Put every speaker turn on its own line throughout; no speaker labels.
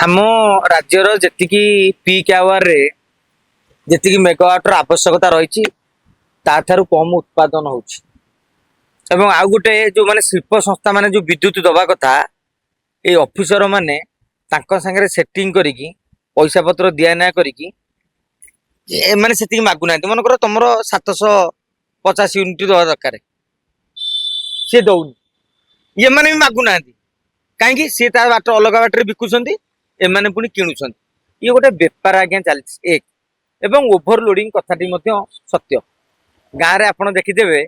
आम राज्यर जी peak hour रे जी मेगावाटर आवश्यकता रही कम उत्पादन हो आउ गोटे जो माने शिल्प संस्था माने जो विद्युत दबा कथा ये ऑफिसर माने तांको संगे सेटिंग करिकी पैसा पत्र दिया ना करिकी माने सेतिकी मागु ना मन कर तुम 750 यूनिट दवा दरकार सी दौनी ये माने भी मागु ना कहीं सी बाट अलग बाटर बिकुंट एमाने पुणी किणुंट ये गोटे बेपार आज्ञा चलती एक एवं ओभरलोडिंग कथाटी सत्य गाँव में आपड़ देखिदेवे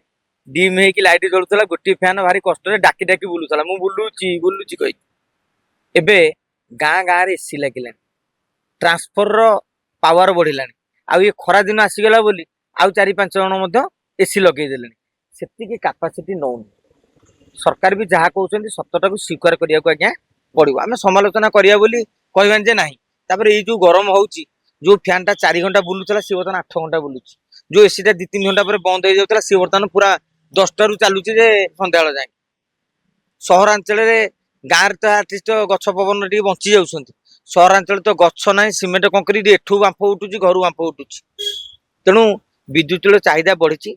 डिम होगी लाइट जलूला गोटे फैन भारी कष्ट डाकी डाकी बुलूला मुझे बुलूची कही एबे गाँ गाँव एसी लगे ट्रांसफर पावर बढ़ला आउ ये खरा दिन आसीगला बोली आउ 4-5 जन एसी लगेदेले से कैपेसिटी नौनी सरकार भी जहाँ कहते सत्यटा को स्वीकार करने को आज्ञा पड़ो आम समालोचना करिया बोली कहबानी जे नहीं तापर ये जो गरम होउची जो फैन टा 4 घंटा बुलूला सी बर्तमान 8 घंटा बुलूची जो एसी टा 2-3 घंटा पर बंद हो जाता सी बर्तमान पूरा 10टा रु चलुची जे संध्या जाए सहरांचल गाँव तो आटलिस्ट गछ पवन टी बंची जाउछंती सहरांचल तो गछ ना सीमेंट कंक्रीट एठू बांफ उठुची घर बांफ उठुची तेणु विद्युत चाहिदा बढ़ी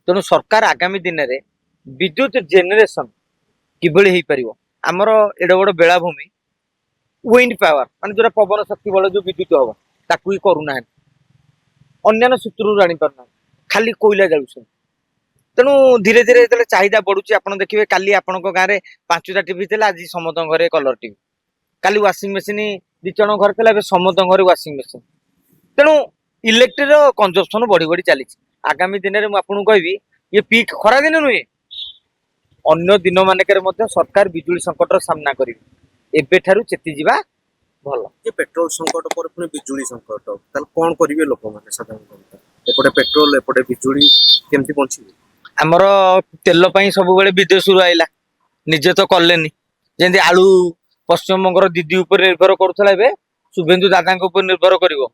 तेणु सरकार आगामी दिन में विद्युत जेनेरेशन किभली हो पार आमर एडे बड़ बेलाभूमि विंड पावर मान जो पवन शक्ति बल जो विद्युत हम ताकू ही करूना अन्य सूत्र जानी पारना खाली कोईला जाऊँ तेणु धीरे धीरे जो चाहिदा बढ़ुची आप देखिए काली आपण गाँव में 5टा टीवी थे आज समस्त घरे कलर टीवी काली वाशिंग मेसीन 2 जण घर थे समस्त घरे वाशिंग मेसीन तेणु इलेक्ट्रिक कंजप्शन बढ़ी बढ़ी चली आगामी दिन में आपको कहबी ये पीक खरा दिन नुहे अन्य दिन मानक सरकार बिजुली संकटर सामना करेंगे एबेठारु चेती जिबा भल
ये पेट्रोल संकट पर पुणी बिजुली संकट ताल कोन करिवे लोक माने साधारण एपटे पेट्रोल एपटे बिजुली केमती पहुंची
हमर तेल पई सब बेले विदेश रु आइला निजे तो कलेनी जेंदी आलू पश्चिम बंगर दीदी ऊपर निर्भर करूथला एबे शुभेंदु दादा ऊपर निर्भर करिवो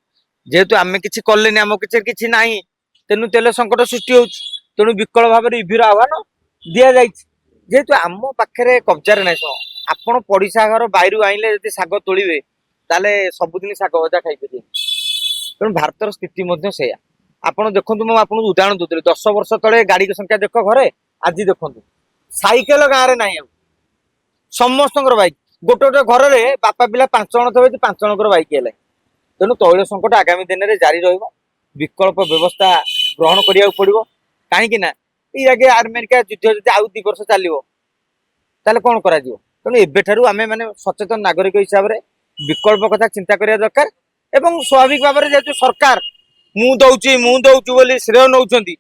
जेहेतु आमे किछि कलेनी आम किछि नाही तेनु तेल संकट सृष्टि होउछि तेनु विकल भाव रे इभिर आह्वान दिया जाइछि जेहेतु आम पाखरे कब्जा रे नै आपण पड़िशा घर बाहर आइले जदि शाग तोड़े ताले सबुदिन शाग भजा खाई तेणु भारतर स्थिति से आपड़ देखु मुझे आपको उदाहरण दूसरी 10 वर्ष तले गाड़ी की संख्या देख घरे आज देखु साइकेल गाँव में ना समस्त बैक गोटे गोटे घर में बापा पिला 5 जण थे 5 जन बैक है तेणु तैल संकट आगामी दिन में जारी विकल्प व्यवस्था ग्रहण करा पड़ो कहीं ये आगे अमेरिका युद्ध जब आउ 2 वर्ष चलो ताले कौन करा तेणु एबेठारु आमे माने सचेतन नागरिक हिसाब से विकल्प कथा चिंता करिया दरकार एवं स्वाभाविक भाव में जेहेतु सरकार मु दौची बोली श्रेय नौचंती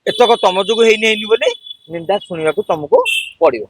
एतक तम जोगु हेनी बोली निंदा शुणा तुमको पड़ो।